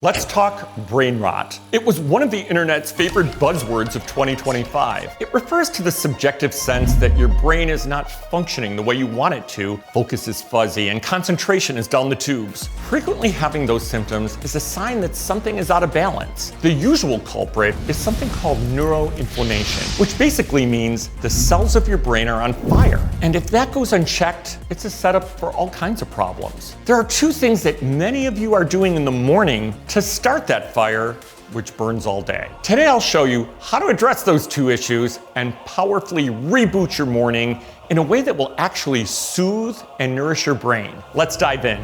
Let's talk brain rot. It was one of the internet's favorite buzzwords of 2025. It refers to the subjective sense that your brain is not functioning the way you want it to, focus is fuzzy, and concentration is down the tubes. Frequently having those symptoms is a sign that something is out of balance. The usual culprit is something called neuro-inflammation, which basically means the cells of your brain are on fire. And if that goes unchecked, it's a setup for all kinds of problems. There are two things that many of you are doing in the morning to start that fire, which burns all day. Today I'll show you how to address those two issues and powerfully reboot your morning in a way that will actually soothe and nourish your brain. Let's dive in.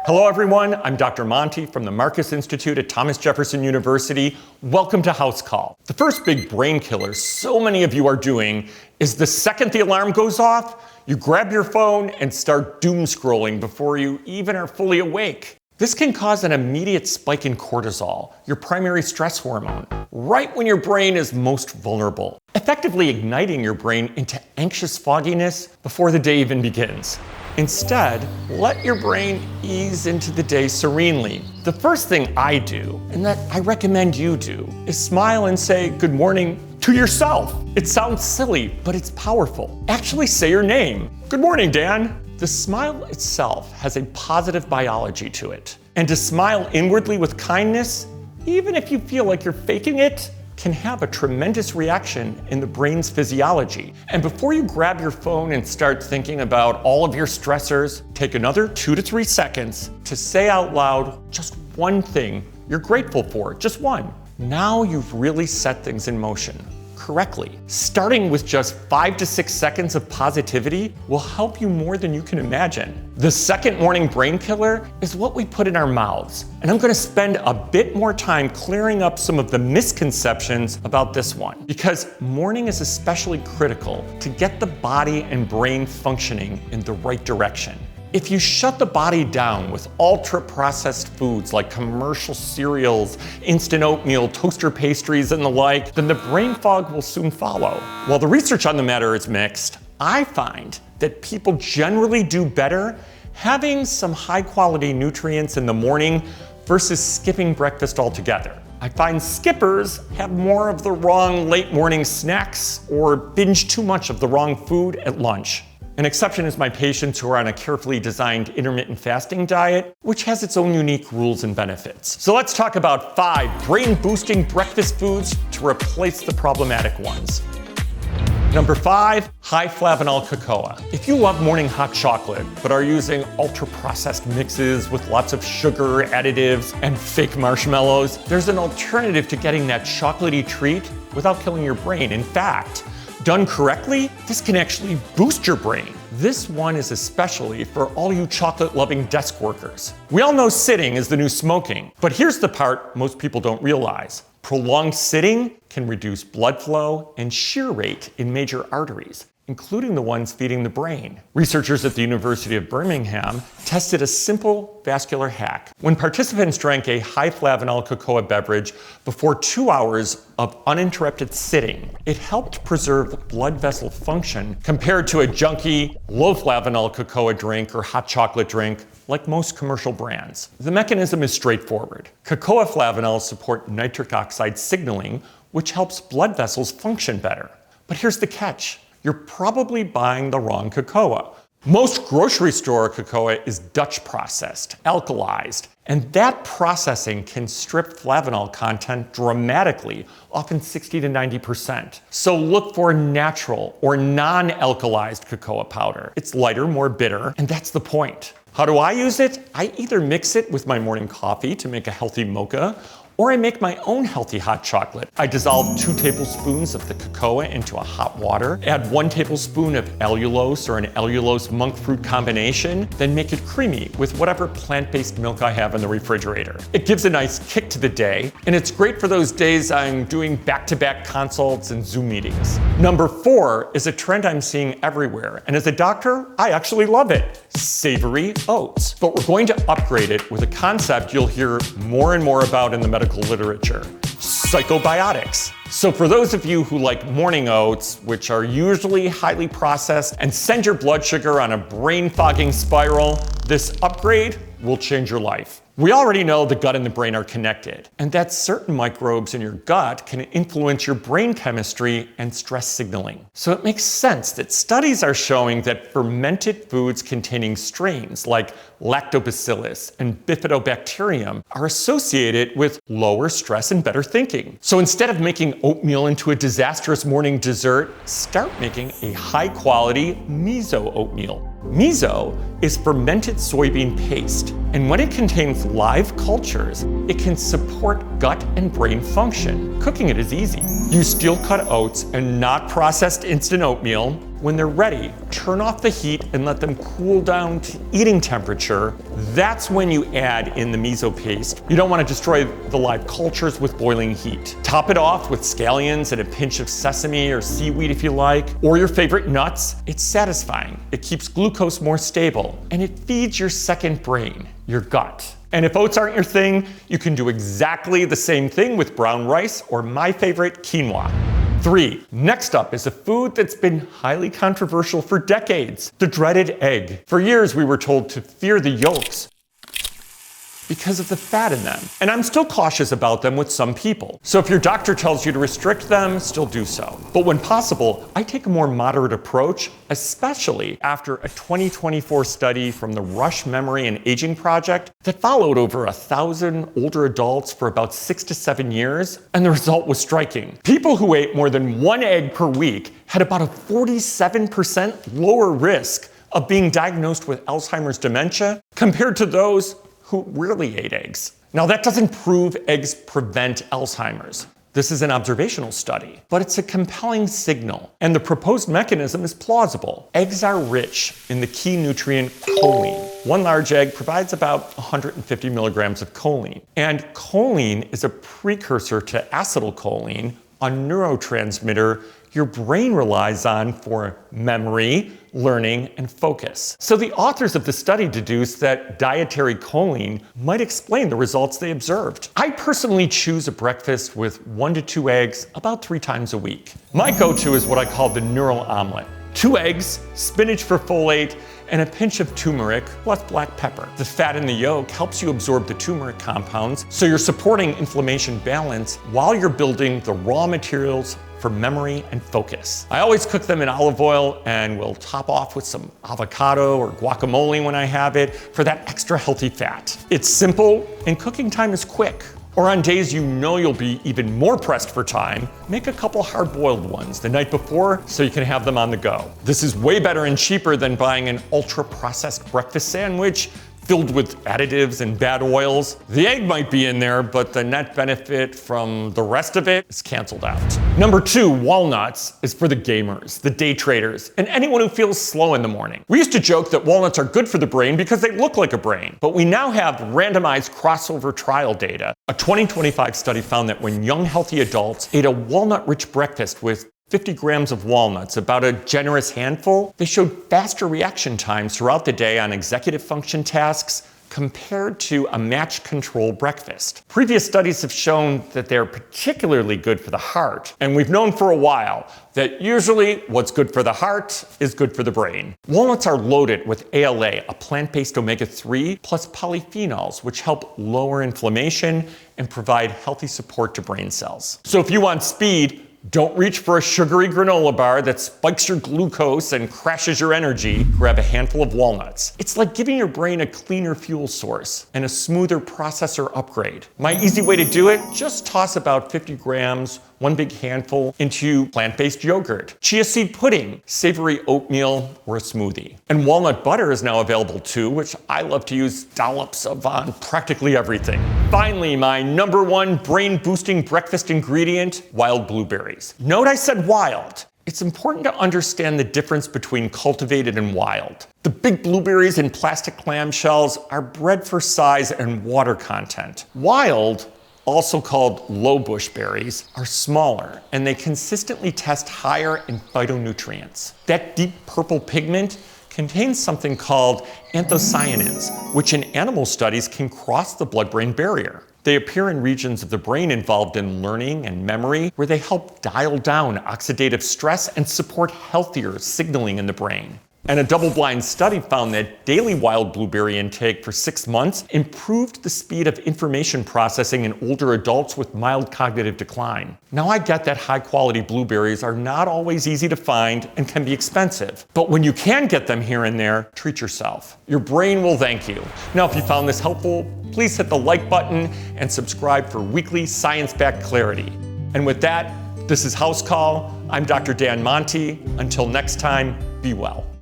Hello everyone, I'm Dr. Monti from the Marcus Institute at Thomas Jefferson University. Welcome to House Call. The first big brain killer so many of you are doing is the second the alarm goes off, you grab your phone and start doom scrolling before you even are fully awake. This can cause an immediate spike in cortisol, your primary stress hormone, right when your brain is most vulnerable, effectively igniting your brain into anxious fogginess before the day even begins. Instead, let your brain ease into the day serenely. The first thing I do, and that I recommend you do, is smile and say good morning to yourself. It sounds silly, but it's powerful. Actually say your name. Good morning, Dan. The smile itself has a positive biology to it. And to smile inwardly with kindness, even if you feel like you're faking it, can have a tremendous reaction in the brain's physiology. And before you grab your phone and start thinking about all of your stressors, take another 2 to 3 seconds to say out loud just one thing you're grateful for, just one. Now you've really set things in motion correctly. Starting with just 5 to 6 seconds of positivity will help you more than you can imagine. The second morning brain killer is what we put in our mouths. And I'm gonna spend a bit more time clearing up some of the misconceptions about this one, because morning is especially critical to get the body and brain functioning in the right direction. If you shut the body down with ultra-processed foods like commercial cereals, instant oatmeal, toaster pastries, and the like, then the brain fog will soon follow. While the research on the matter is mixed, I find that people generally do better having some high-quality nutrients in the morning versus skipping breakfast altogether. I find skippers have more of the wrong late morning snacks or binge too much of the wrong food at lunch. An exception is my patients who are on a carefully designed intermittent fasting diet, which has its own unique rules and benefits. So let's talk about 5 brain-boosting breakfast foods to replace the problematic ones. Number 5, high-flavanol cocoa. If you love morning hot chocolate, but are using ultra-processed mixes with lots of sugar, additives, and fake marshmallows, there's an alternative to getting that chocolatey treat without killing your brain. In fact, done correctly, this can actually boost your brain. This one is especially for all you chocolate-loving desk workers. We all know sitting is the new smoking, but here's the part most people don't realize. Prolonged sitting can reduce blood flow and shear rate in major arteries, including the ones feeding the brain. Researchers at the University of Birmingham tested a simple vascular hack. When participants drank a high-flavanol cocoa beverage before 2 hours of uninterrupted sitting, it helped preserve blood vessel function compared to a junky, low-flavanol cocoa drink or hot chocolate drink like most commercial brands. The mechanism is straightforward. Cocoa flavanols support nitric oxide signaling, which helps blood vessels function better. But here's the catch. You're probably buying the wrong cocoa. Most grocery store cocoa is Dutch processed, alkalized, and that processing can strip flavanol content dramatically, often 60 to 90%. So look for natural or non-alkalized cocoa powder. It's lighter, more bitter, and that's the point. How do I use it? I either mix it with my morning coffee to make a healthy mocha, or I make my own healthy hot chocolate. I dissolve 2 tablespoons of the cocoa into a hot water, add 1 tablespoon of allulose or an allulose monk fruit combination, then make it creamy with whatever plant-based milk I have in the refrigerator. It gives a nice kick to the day, and it's great for those days I'm doing back-to-back consults and Zoom meetings. Number 4 is a trend I'm seeing everywhere, and as a doctor, I actually love it. Savory oats. But we're going to upgrade it with a concept you'll hear more and more about in the medical literature: Psychobiotics. So for those of you who like morning oats, which are usually highly processed and send your blood sugar on a brain fogging spiral, this upgrade will change your life. We already know the gut and the brain are connected, and that certain microbes in your gut can influence your brain chemistry and stress signaling. So it makes sense that studies are showing that fermented foods containing strains like lactobacillus and bifidobacterium are associated with lower stress and better thinking. So instead of making oatmeal into a disastrous morning dessert, start making a high-quality Miso oatmeal. Miso is fermented soybean paste, and when it contains live cultures, it can support gut and brain function. Cooking it is easy. Use steel-cut oats and not processed instant oatmeal. When they're ready, turn off the heat and let them cool down to eating temperature. That's when you add in the Miso paste. You don't want to destroy the live cultures with boiling heat. Top it off with scallions and a pinch of sesame or seaweed if you like, or your favorite nuts. It's satisfying. It keeps glucose more stable, and it feeds your second brain, your gut. And if oats aren't your thing, you can do exactly the same thing with brown rice or my favorite, quinoa. 3. Next up is a food that's been highly controversial for decades, the dreaded egg. For years, we were told to fear the yolks because of the fat in them. And I'm still cautious about them with some people. So if your doctor tells you to restrict them, still do so. But when possible, I take a more moderate approach, especially after a 2024 study from the Rush Memory and Aging Project that followed over 1,000 older adults for about 6 to 7 years, and the result was striking. People who ate more than 1 egg per week had about a 47% lower risk of being diagnosed with Alzheimer's dementia compared to those who rarely ate eggs. Now, that doesn't prove eggs prevent Alzheimer's. This is an observational study, but it's a compelling signal, and the proposed mechanism is plausible. Eggs are rich in the key nutrient choline. 1 large egg provides about 150 milligrams of choline, and choline is a precursor to acetylcholine, a neurotransmitter your brain relies on for memory, learning, and focus. So the authors of the study deduced that dietary choline might explain the results they observed. I personally choose a breakfast with 1 to 2 eggs about 3 times a week. My go-to is what I call the neuro omelet. 2 eggs, spinach for folate, and a pinch of turmeric plus black pepper. The fat in the yolk helps you absorb the turmeric compounds, so you're supporting inflammation balance while you're building the raw materials for memory and focus. I always cook them in olive oil and will top off with some avocado or guacamole when I have it for that extra healthy fat. It's simple and cooking time is quick. Or on days you know you'll be even more pressed for time, make a couple hard-boiled ones the night before so you can have them on the go. This is way better and cheaper than buying an ultra-processed breakfast sandwich filled with additives and bad oils. The egg might be in there, but the net benefit from the rest of it is canceled out. Number 2, walnuts is for the gamers, the day traders, and anyone who feels slow in the morning. We used to joke that walnuts are good for the brain because they look like a brain, but we now have randomized crossover trial data. A 2025 study found that when young healthy adults ate a walnut-rich breakfast with 50 grams of walnuts, about a generous handful, they showed faster reaction times throughout the day on executive function tasks compared to a match control breakfast. Previous studies have shown that they're particularly good for the heart, and we've known for a while that usually what's good for the heart is good for the brain. Walnuts are loaded with ALA, a plant-based omega-3, plus polyphenols, which help lower inflammation and provide healthy support to brain cells. So if you want speed, don't reach for a sugary granola bar that spikes your glucose and crashes your energy. Grab a handful of walnuts. It's like giving your brain a cleaner fuel source and a smoother processor upgrade. My easy way to do it, just toss about 50 grams, 1 big handful, into plant-based yogurt, chia seed pudding, savory oatmeal, or a smoothie. And walnut butter is now available too, which I love to use dollops of on practically everything. Finally, my number 1 brain-boosting breakfast ingredient, wild blueberries. Note I said wild. It's important to understand the difference between cultivated and wild. The big blueberries in plastic clamshells are bred for size and water content. Wild, also called low bush berries, are smaller, and they consistently test higher in phytonutrients. That deep purple pigment contains something called anthocyanins, which in animal studies can cross the blood-brain barrier. They appear in regions of the brain involved in learning and memory, where they help dial down oxidative stress and support healthier signaling in the brain. And a double-blind study found that daily wild blueberry intake for 6 months improved the speed of information processing in older adults with mild cognitive decline. Now, I get that high-quality blueberries are not always easy to find and can be expensive. But when you can get them here and there, treat yourself. Your brain will thank you. Now, if you found this helpful, please hit the like button and subscribe for weekly science-backed clarity. And with that, this is House Call. I'm Dr. Dan Monti. Until next time, be well.